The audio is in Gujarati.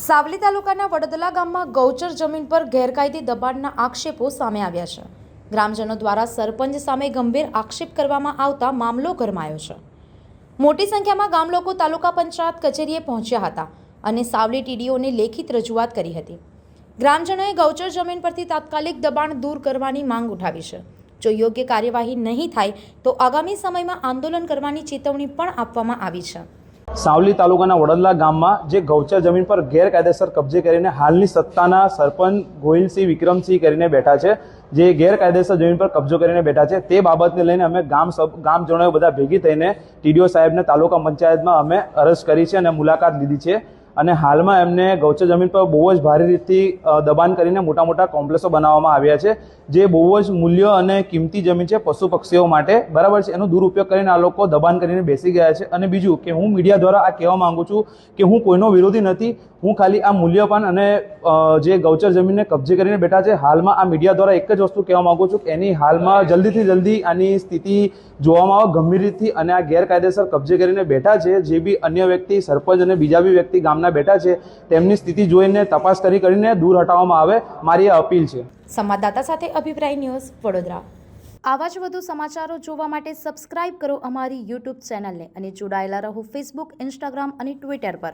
સાવલી તાલુકાના વડોદલા ગામમાં ગૌચર જમીન પર ગેરકાયદે દબાણના આક્ષેપો સામે આવ્યા છે. ગ્રામજનો દ્વારા સરપંચ સામે ગંભીર આક્ષેપ કરવામાં આવતા મામલો ગરમાયો છે. મોટી સંખ્યામાં ગામ લોકો તાલુકા પંચાયત કચેરીએ પહોંચ્યા હતા અને સાવલી ટીડીઓને લેખિત રજૂઆત કરી હતી. ગ્રામજનોએ ગૌચર જમીન પરથી તાત્કાલિક દબાણ દૂર કરવાની માંગ ઉઠાવી છે. જો યોગ્ય કાર્યવાહી નહીં થાય તો આગામી સમયમાં આંદોલન કરવાની ચેતવણી પણ આપવામાં આવી છે. સાવલી તાલુકાના વડોદલા ગામમાં જે ગૌચર જમીન પર ગેરકાયદેસર કબજે કરીને હાલની સત્તાના સરપંચ ગોહિલસિંહ વિક્રમસિંહ કરીને બેઠા છે, જે ગેરકાયદેસર જમીન પર કબજો કરીને બેઠા છે, તે બાબતને લઈને અમે ગામજનોએ બધા ભેગી થઈને ટીડીઓ સાહેબને તાલુકા પંચાયતમાં અમે અરજ કરી છે અને મુલાકાત લીધી છે. અને હાલમાં એમને ગૌચર જમીન પર બહુ જ ભારે રીતથી દબાણ કરીને મોટા મોટા કોમ્પ્લેક્સો બનાવવામાં આવ્યા છે, જે બહુ જ મૂલ્ય અને કિંમતી જમીન છે પશુ પક્ષીઓ માટે, બરાબર છે. એનો દુરુપયોગ કરીને આ લોકો દબાણ કરીને બેસી ગયા છે. અને બીજું કે હું મીડિયા દ્વારા આ કહેવા માંગુ છું કે હું કોઈનો વિરોધી નથી, હું ખાલી આ મૂલ્યપાન અને જે ગૌચર જમીનને કબજે કરીને બેઠા છે, હાલમાં આ મીડિયા દ્વારા એક જ વસ્તુ કહેવા માંગુ છું કે એની હાલમાં જલ્દીથી જલ્દી આની સ્થિતિ જોવામાં આવે ગંભીર રીતથી. અને આ ગેરકાયદેસર કબજે કરીને બેઠા છે જે બી અન્ય વ્યક્તિ સરપંચ અને બીજા બી વ્યક્તિ ગામના બેઠા છે, તેમની સ્થિતિ જોઈને તપાસ કરીને દૂર હટાવવામાં આવે, મારી આ અપીલ છે. સંવાદદાતા સાથે અભિપ્રાય ન્યૂઝ વડોદરા. આવા જ વધુ સમાચારો જોવા માટે સબસ્ક્રાઇબ કરો અમારી યુટ્યુબ ચેનલને અને જોડાયેલા રહો ફેસબુક, ઇન્સ્ટાગ્રામ અને ટ્વિટર પર.